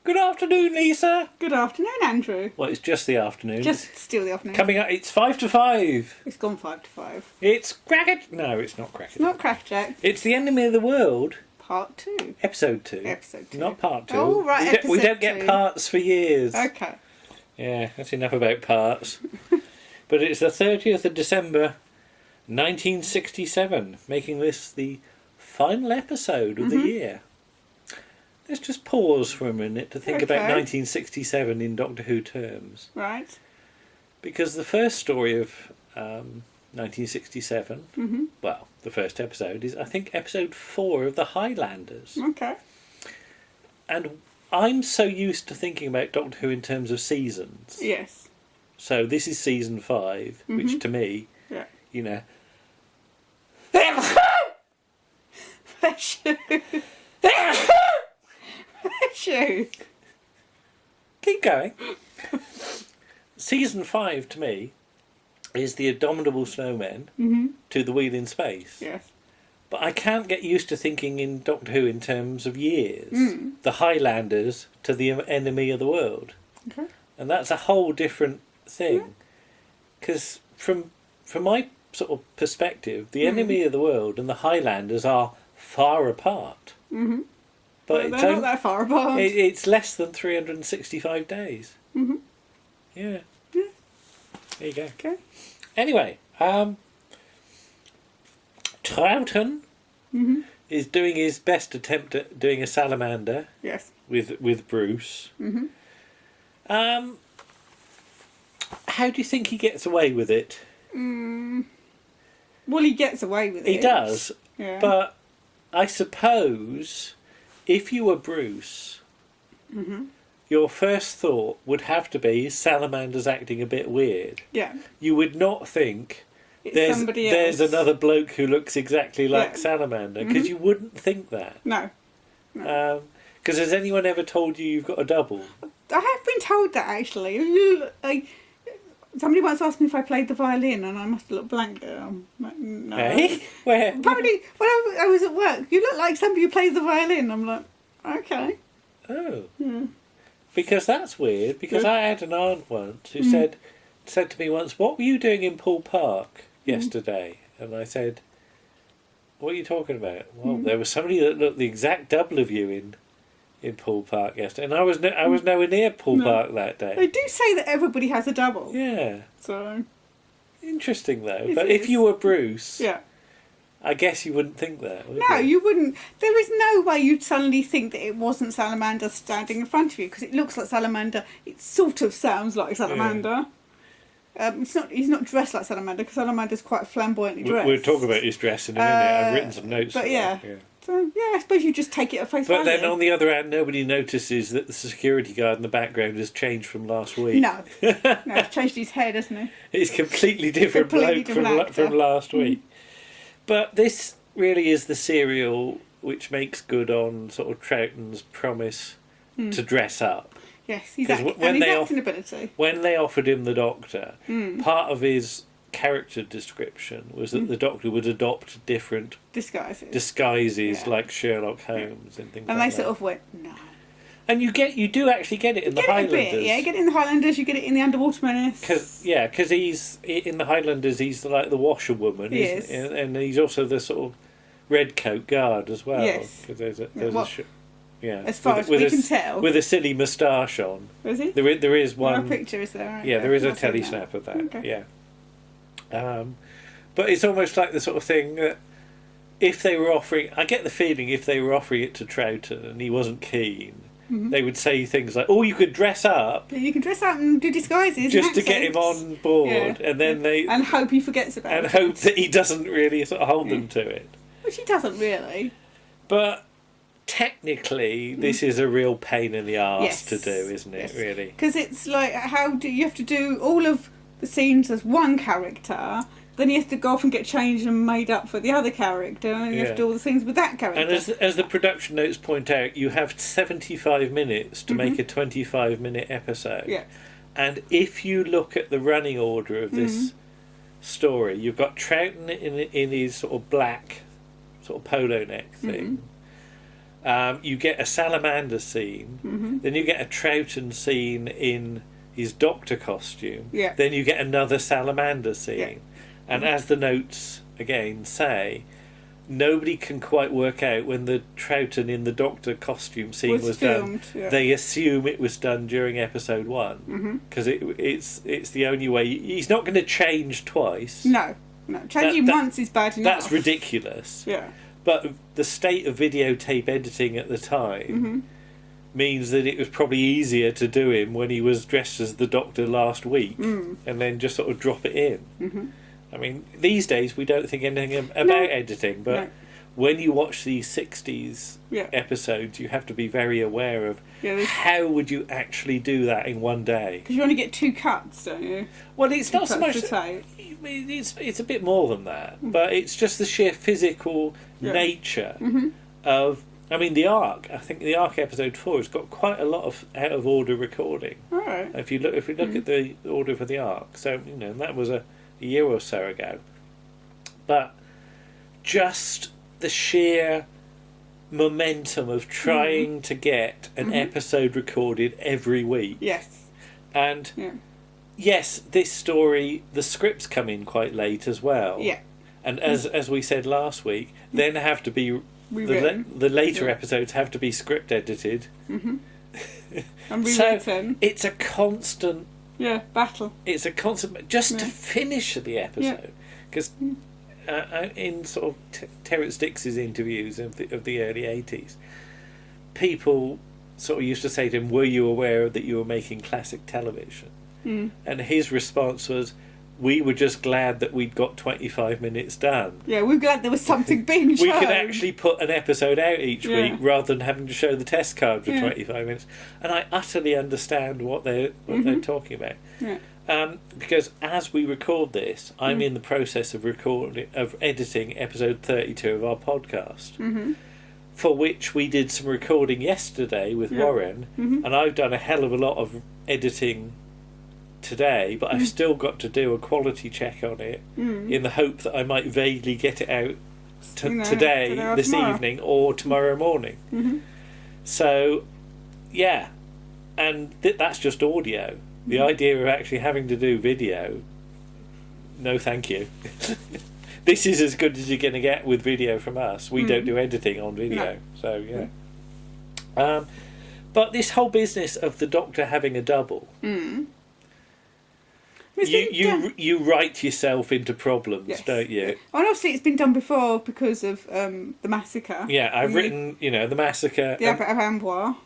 Good afternoon, Lisa. Good afternoon, Andrew. Well, it's just the afternoon. Just still the afternoon. Coming up, it's 5 to 5. It's gone 5 to 5. It's Cracket. No, it's not Cracket. Not Crackerjack. It's The Enemy of the World, Part 2. episode 2. Episode 2. Not part 2. Oh, right, We don't episode get 2. parts for years. Okay. Yeah, that's enough about parts. But it's the 30th of December, 1967, making this the final episode of the year. Let's just pause for a minute to think about Okay. 1967 in Doctor Who terms. Right. Because the first story of 1967, well, the first episode is, I think, episode 4 of The Highlanders. Okay. And I'm so used to thinking about Doctor Who in terms of seasons. Yes. So this is season 5, which to me, Yeah. you know... Bless you. Bless you. Keep going. Season 5, to me, is the Abominable Snowmen to the Wheel in Space. Yes. But I can't get used to thinking in Doctor Who in terms of years. The Highlanders to the Enemy of the World. Okay. And that's a whole different thing. Because from my sort of perspective, the Enemy of the World and the Highlanders are far apart. But Well, they're not that far apart. it's less than 365 days. Yeah. Yeah. There you go. Okay. Anyway, Troughton is doing his best attempt at doing a salamander Yes. with Bruce. How do you think he gets away with it? Well, he gets away with it. He does, Yeah. but I suppose if you were Bruce, your first thought would have to be Salamander's acting a bit weird. Yeah. You would not think It's there's somebody else. another bloke who looks exactly like Yeah. Salamander, because you wouldn't think that. No. Because has anyone ever told you you've got a double? I have been told that, actually. Somebody once asked me if I played the violin, and I must have looked blank. Like, no. Hey? Where? Apparently, when I was at work, you look like somebody who plays the violin. I'm like, okay. Oh. Because that's weird, because I had an aunt once who said to me once, "What were you doing in Poole Park yesterday?" And I said, "What are you talking about?" Well, there was somebody that looked the exact double of you in Poole Park yesterday, and I was nowhere near Poole Park that day. They do say that everybody has a double. Yeah, So, interesting though. It But if is. you were Bruce, yeah. I guess you wouldn't think that. Would No, you? you wouldn't. There is no way you'd suddenly think that it wasn't Salamander standing in front of you, because it looks like Salamander. It sort of sounds like Salamander. It's not. He's not dressed like Salamander, because Salamander's quite flamboyantly dressed. We'll talk about his dress in a minute. I've written some notes. but for yeah. that, yeah. So, yeah, I suppose you just take it at face But value. then on the other hand, nobody notices that the security guard in the background has changed from last week. No, he's changed his hair, hasn't he? It's completely different Completely bloke different actor. from last week. But this really is the serial which makes good on sort of Troughton's promise to dress up. Yes, he's 'Cause and when his they acting ability. When they offered him the Doctor, part of his character description was that the Doctor would adopt different disguises Yeah. like Sherlock Holmes and things And like they that. sort of went, no. And you do actually get it in the Get it a Highlanders. bit, yeah, you get it in the Highlanders, you get it in the Underwater Menace. Because he's in the Highlanders. He's like the washerwoman, He isn't is. he? And he's also the sort of red coat guard as well. Yes. 'Cause there's well, yeah. as far as we can tell. with a silly moustache on. Was he? There is Well, one. a picture is there, right? Yeah, there is a I've seen telly that. snap of that. Okay. Yeah. But it's almost like the sort of thing that if they were offering, I get the feeling if they were offering it to Troughton and he wasn't keen, they would say things like, "Oh, you could dress up." Yeah, you can dress up and do disguises Just and to get him accents. on board, Yeah. and then they And hope he forgets about and it. hope that he doesn't really sort of hold them to it. Which he doesn't really. But technically, this is a real pain in the arse Yes. to do, isn't it? Yes. Really. Because it's like, how do you have to do all of the scenes as one character, then he has to go off and get changed and made up for the other character, and you have to do all the things with that character. And as the production notes point out, you have 75 minutes to make a 25-minute episode. Yeah. And if you look at the running order of this story, you've got Troughton in his sort of black, sort of polo neck thing. You get a salamander scene, then you get a Troughton scene in his doctor costume, Yeah. then you get another salamander scene. Yeah. And as the notes again say, nobody can quite work out when the Troughton in the doctor costume scene was filmed, done. yeah. They assume it was done during episode 1 because it's the only way. He's not going to change twice. No. Changing That- once is bad enough. That's ridiculous. Yeah. But the state of videotape editing at the time means that it was probably easier to do him when he was dressed as the Doctor last week and then just sort of drop it in. I mean, these days we don't think anything about editing, but No. when you watch these 60s Yeah. episodes, you have to be very aware of Yeah, there's- how would you actually do that in one day. Because you only get 2 cuts, don't you? Well, it's Two not so cuts much. to tape. It's a bit more than that, but it's just the sheer physical Yeah. nature of. I mean, the Ark. I think the Ark episode 4 has got quite a lot of out of order recording. All right. If we look at the order for the Ark, so that was a year or so ago, but just the sheer momentum of trying to get an episode recorded every week, Yes. and Yeah. yes, this story, the scripts come in quite late as well. Yeah. And as we said last week, then have to be Rewritten. the later Yeah. episodes have to be script edited. And So rewritten. it's a constant. Yeah. Battle. It's a constant just to Yeah. finish the episode because in sort of Terence Dix's interviews of the early 80s, people sort of used to say to him, "Were you aware that you were making classic television?" And his response was, "We were just glad that we'd got 25 minutes done. Yeah. We're glad there was something being shown. We could actually put an episode out each Yeah. week rather than having to show the test card for Yeah. 25 minutes." And I utterly understand what they're talking about. Yeah. Because as we record this, I'm in the process of editing episode 32 of our podcast, for which we did some recording yesterday with Warren, and I've done a hell of a lot of editing today, but I've still got to do a quality check on it in the hope that I might vaguely get it out today, or this tomorrow. evening, or tomorrow morning. So, yeah, and that's just audio. The idea of actually having to do video, no thank you. This is as good as you're going to get with video from us. We don't do editing on video. No. So, yeah. But this whole business of the Doctor having a double, you write yourself into problems, Yes. don't you? And obviously it's been done before because of the massacre. Yeah, I've written, the massacre. The Abbot of Amboise.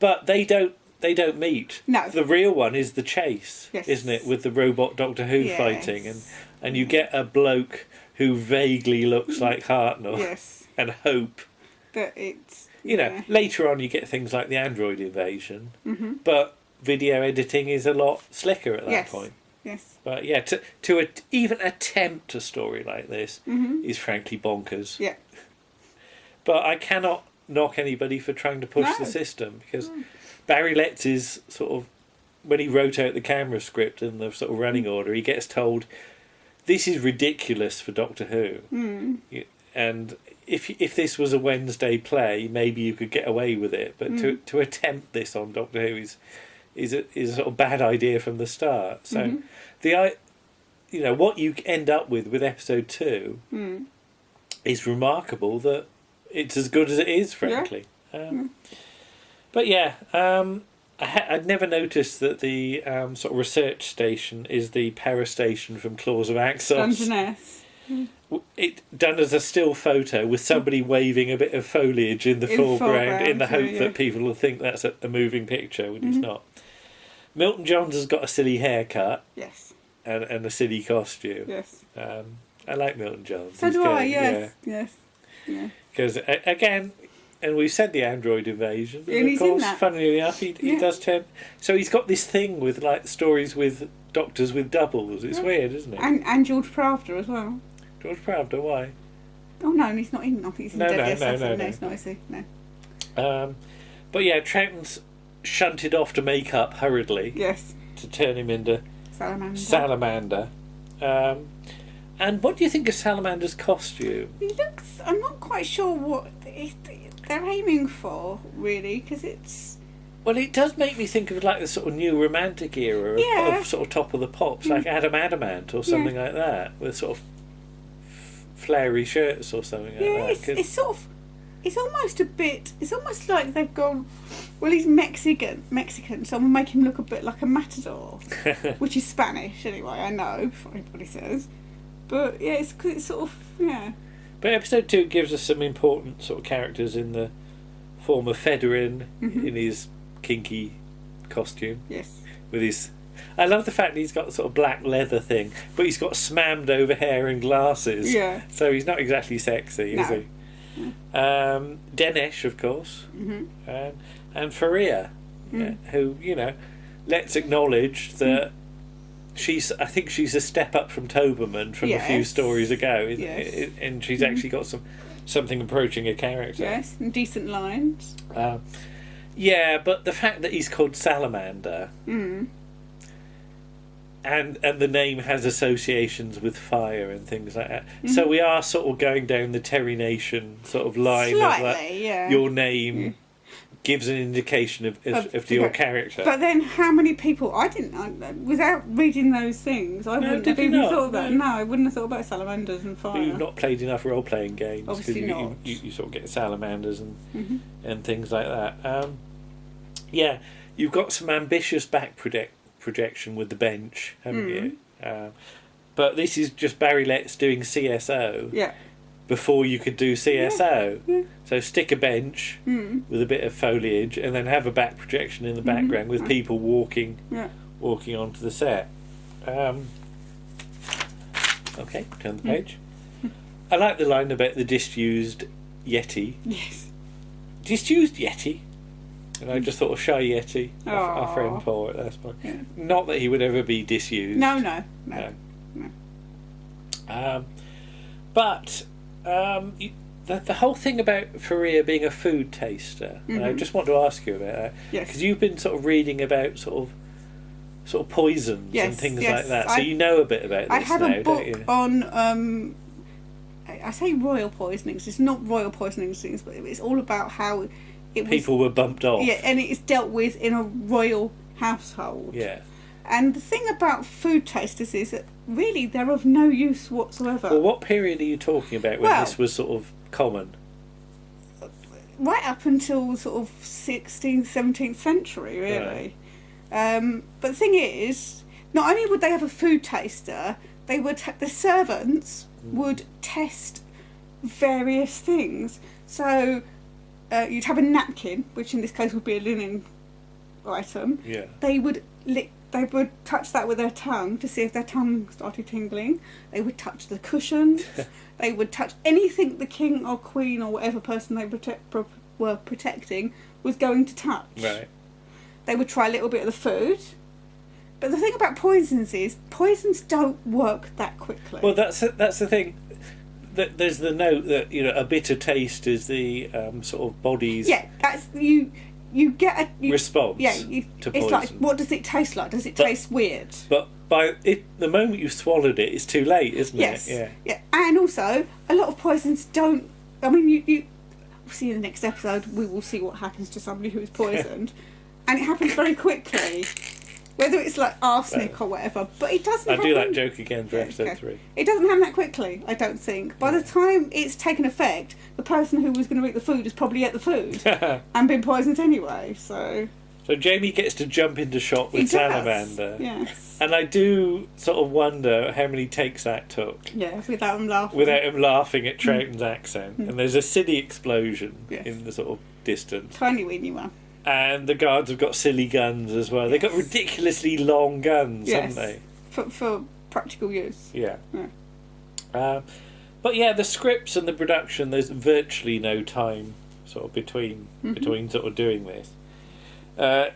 But they don't meet. No. The real one is the chase, Yes. isn't it? With the robot Doctor Who Yes. fighting, and you get a bloke who vaguely looks like Hartnell, Yes. and Hope. That it's... Later on you get things like the android invasion, but video editing is a lot slicker at that Yes. point. Yes. But yeah, to even attempt a story like this is frankly bonkers. Yeah. But I cannot knock anybody for trying to push No. the system, because Barry Letts is sort of, when he wrote out the camera script and the sort of running order, he gets told, "This is ridiculous for Doctor Who." And if this was a Wednesday play, maybe you could get away with it. But to attempt this on Doctor Who is a sort of bad idea from the start. So what you end up with episode 2 is remarkable, that it's as good as it is, frankly. But yeah, I'd never noticed that the sort of research station is the power station from Claws of Axos. Dungeness. It done as a still photo with somebody waving a bit of foliage in the foreground in the hope that people will think that's a moving picture, when it's not. Milton Johns has got a silly haircut Yes. and a silly costume. Yes. I like Milton Johns. So do I, yes. Yes. Yeah. Because, again, and we've said the android invasion, And and he's of in course, that. funnily enough, he Yeah. does tend... So he's got this thing with, like, stories with doctors with doubles. It's weird, isn't it? And George Pravda as well. George Pravda, why? Oh no, he's not in. I think he's in No, Deadly no, Assassin. no, No, no. he's not, is he? No. But yeah, Troughton's shunted off to make up hurriedly Yes. to turn him into Salamander. Salamander. And what do you think of Salamander's costume? He looks... I'm not quite sure what... they're aiming for, really, because it's... Well, it does make me think of like the sort of new romantic era of, Yeah. of sort of Top of the Pops, like Adam Adamant or something like that, with sort of flary shirts or something like Yeah, that. 'Cause- it's sort of... It's almost a bit... It's almost like they've gone... Well, he's Mexican, so we'll make him look a bit like a matador. Which is Spanish, anyway, I know, before anybody says. But, yeah, it's sort of... Yeah. But episode 2 gives us some important sort of characters in the form of Federin in his kinky costume. Yes. With his... I love the fact that he's got the sort of black leather thing, but he's got smammed over hair and glasses. Yeah. So he's not exactly sexy, is No. he? Denesh, of course. And Faria, who, you know, let's acknowledge that I think she's a step up from Toberman from a few Yes. stories ago, Yes. and she's actually got something approaching a character. Yes, and decent lines. Yeah, but the fact that he's called Salamander, and the name has associations with fire and things like that, so we are sort of going down the Terry Nation sort of line of like, Slightly, yeah. your name gives an indication of your character. But then, how many people? I didn't. Without reading those things, I wouldn't have did you even not? thought about. No. No, I wouldn't have thought about salamanders and fire. But you've not played enough role-playing games. 'cause Obviously not. You sort of get salamanders and things like that. Yeah, you've got some ambitious back projection with the bench, haven't you? But this is just Barry Letts doing CSO. Yeah. Before you could do CSO. Yeah. So stick a bench with a bit of foliage and then have a back projection in the background with people walking onto the set. Okay, turn the page. I like the line about the disused Yeti. Yes. Disused Yeti? And I just thought of Shy Yeti, our Aw. friend Paul. That's fine. Yeah. Not that he would ever be disused. No. But the whole thing about Faria being a food taster, and I just want to ask you about that. Yes. Because you've been sort of reading about sort of poisons and Yes, things yes. like that, so you know a bit about this I have now, a book don't you? on. I say royal poisonings. It's not royal poisonings, but it's all about how it was. People were bumped off. Yeah, and it's dealt with in a royal household. Yeah. And the thing about food tasters is that really they're of no use whatsoever. Well, what period are you talking about when Well- this was sort of common? Right up until sort of 16th, 17th century, really. But the thing is, not only would they have a food taster, they would the servants would test various things. So you'd have a napkin, which in this case would be a linen item. Yeah. They would They would touch that with their tongue to see if their tongue started tingling. They would touch the cushions. They would touch anything the king or queen or whatever person they were protecting was going to touch. Right. They would try a little bit of the food. But the thing about poisons is poisons don't work that quickly. Well, that's the thing. There's the note that a bitter taste is the sort of body's that's you get a response to it's poison. Like, what does it taste like? Does it taste weird? But the moment you've swallowed it, it's too late, isn't Yes. it? Yeah. And also, a lot of poisons don't. I mean, you we'll see in the next episode. We will see what happens to somebody who is poisoned, and it happens very quickly. Whether it's like arsenic or whatever, but it doesn't. I'll do happen- that joke again for episode Okay. 3. It doesn't happen that quickly, I don't think. By the time it's taken effect, the person who was going to eat the food has probably ate the food and been poisoned anyway. So So Jamie gets to jump into shot with he does. Salamander. Yes. And I do sort of wonder how many takes that took Yeah, without him laughing. without him laughing at Troughton's accent. And there's a silly explosion Yes. in the sort of distance. Tiny weeny one. And the guards have got silly guns as well. They've got ridiculously long guns, Yes. haven't they? For practical use. Yeah. Yeah. But yeah, the scripts and the production, there's virtually no time sort of between sort of doing this.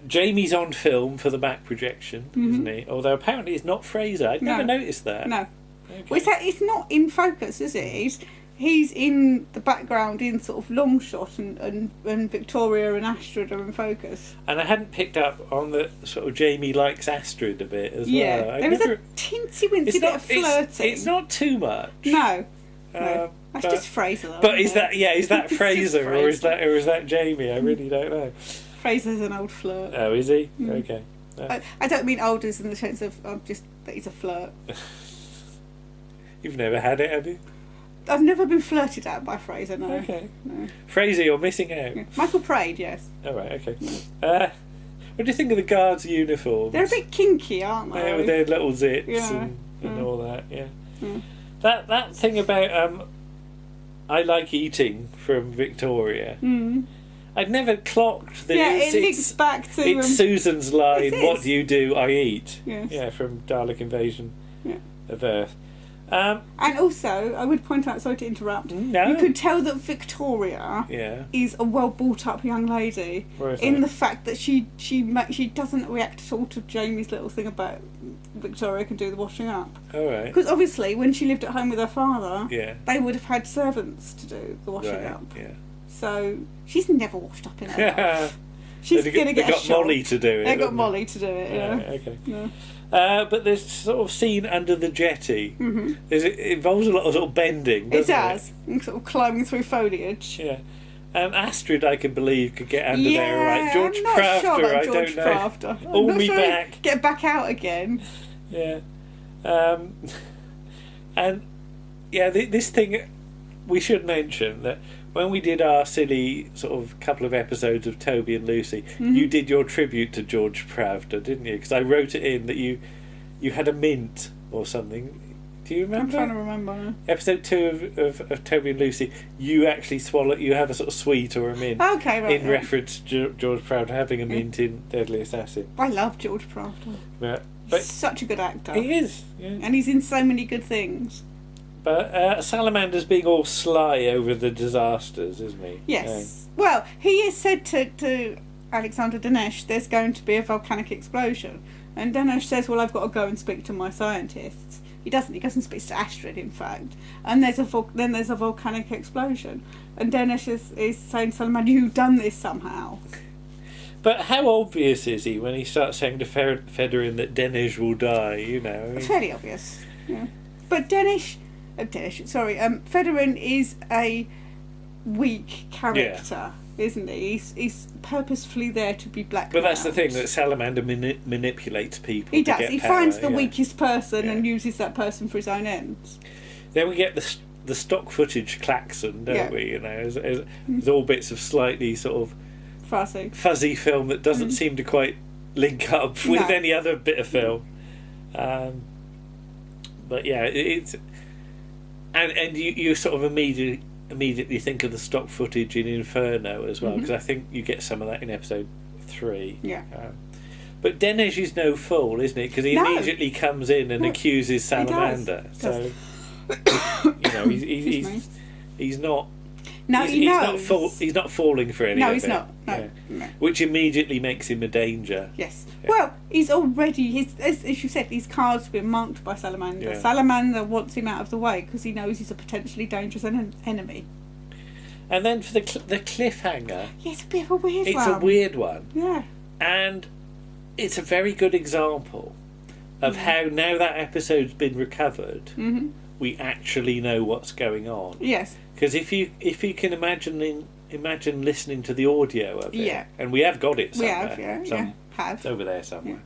Jamie's on film for the back projection, isn't he? Although apparently it's not Fraser. I'd never noticed that. No. Okay. Well, it's not in focus, is it? He's in the background in sort of long shot, and Victoria and Astrid are in focus. And I hadn't picked up on the sort of Jamie likes Astrid a bit as well. There was a teensy wincy bit of flirting. It's not too much. No. But That's just Fraser, though. But isn't it? is that It's just Fraser or is that Jamie? I really don't know. Fraser's an old flirt. Oh, is he? Okay. I don't mean old as in the sense of just that he's a flirt. You've never had it, have you? I've never been flirted at by Fraser, no. Okay. No. Fraser, you're missing out. Yeah. Michael Praed, yes. All right, okay. What do you think of the guards' uniforms? They're a bit kinky, aren't they? Yeah, with their little zips Yeah. and all that, yeah. Yeah. That thing about I like eating from Victoria. Mm. I'd never clocked that Yeah, it links back to... it's Susan's line, It is. "What do you do? I eat." Yes. Yeah, from Dalek Invasion Yeah. of Earth. And also, I would point out, sorry to interrupt, No. you could tell that Victoria Yeah. is a well brought up young lady Where is in that? the fact that she doesn't react at all to Jamie's little thing about Victoria can do the washing up. All right. Because obviously, when she lived at home with her father, Yeah. they would have had servants to do the washing Right. up. Yeah. So she's never washed up in her life. She's They going to get got a shock. Molly to do it. They got didn't Molly to do it, yeah. Right, okay. Yeah. But there's sort of scene under the jetty. Mhm. It involves a lot of sort of bending, It doesn't does. And sort of climbing through foliage. Yeah. Astrid, I can believe, could get under there, right? George I'm not Pravda, sure about I George don't know. Pravda. I'm All not me sure he'd back. Get back out again. Yeah. And, yeah, this thing, we should mention that when we did our silly sort of couple of episodes of Toby and Lucy, you did your tribute to George Pravda, didn't you? Because I wrote it in that you had a mint or something. Do you I'm remember? trying to remember now. Episode 2 of Toby and Lucy, you actually you have a sort of sweet or a mint Okay, right. in reference to George Pravda having a mint in Deadly Assassin. I love George Pravda. Yeah. He's But such a good actor. he is, yeah. And he's in so many good things. But Salamander's being all sly over the disasters, isn't he? Yes. Well, he has said to Alexander Dinesh there's going to be a volcanic explosion. And Dinesh says, well, I've got to go and speak to my scientists. He doesn't. He goes and speaks to Astrid, in fact. And there's a volcanic explosion. And Dinesh is saying to Salamander, you've done this somehow. But how obvious is he when he starts saying to Federin that Dinesh will die, you know? I mean, Fairly obvious. Yeah. But Federin is a weak character, isn't he? He's purposefully there to be blackmailed. but that's the thing, that Salamander manipulates people. He to does. get He power, finds the yeah. weakest person and Yeah. uses that person for his own ends. Then we get the stock footage klaxon, don't Yeah. we? You know, as all bits of slightly sort of Fussy. fuzzy film that doesn't seem to quite link up with No. any other bit of film. But yeah, it's and you sort of immediately think of the stock footage in Inferno as well, because I think you get some of that in episode 3. Yeah. But Dinesh is no fool, isn't he? Because he No. immediately comes in and accuses He does. Salamander. He So does. you know Excuse me. he's not. No, he knows. He's not falling for any No, of he's it. not. No, Yeah. no. Which immediately makes him a danger. Yes. Yeah. Well, he's already, as you said, his card's been marked by Salamander. Yeah. Salamander wants him out of the way because he knows he's a potentially dangerous enemy. And then for the cliffhanger, Yeah, it's a bit of a weird it's one. a weird one. Yeah. And it's a very good example of how now that episode's been recovered, we actually know what's going on. Yes. Because if you can imagine listening to the audio of it, Yeah. and we have got it We somewhere. have, yeah. It's over there somewhere.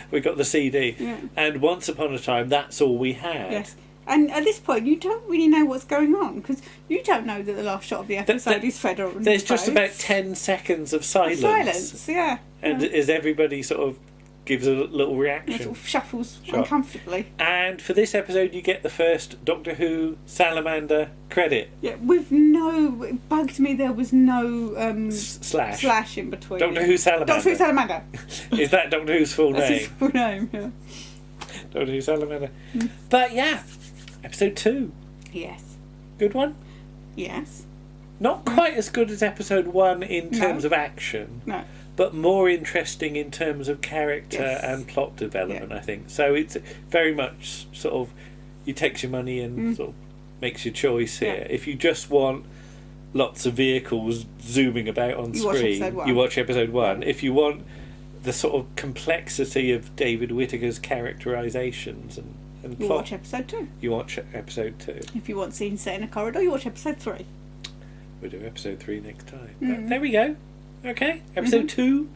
We got the CD, Yeah. and once upon a time, that's all we had. Yes. And at this point, you don't really know what's going on because you don't know that the last shot of the episode is Federer. There's just about 10 seconds of silence. Silence, yeah. And yeah. as everybody sort of gives a little It reaction. sort of shuffles Sure. uncomfortably. And for this episode, you get the first Doctor Who Salamander credit. Yeah, with no. It bugged me there was no Slash. in between. Doctor Who Salamander. Doctor Who Salamander. Is that Doctor Who's full That's his name? full name, yeah. Doctor Who Salamander. But yeah, episode 2. Yes. Good one. Yes. Not quite as good as episode 1 in No. terms of action, No. but more interesting in terms of character Yes. and plot development, I think. So it's very much sort of, you takes your money and sort of makes your choice here. Yeah. If you just want lots of vehicles zooming about on You watch screen, episode 1. you watch episode 1. If you want the sort of complexity of David Whittaker's characterizations and And You plot. watch episode 2. You watch episode 2. If you want scenes set in a corridor, you watch episode 3. We'll do episode 3 next time. Mm. There we go. Okay. Episode 2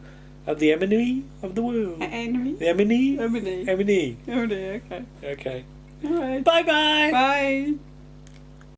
of the Emily of the World. Enemy. The Emily. Emily. Emily. Emily, okay. Okay. Alright. Bye-bye. Bye.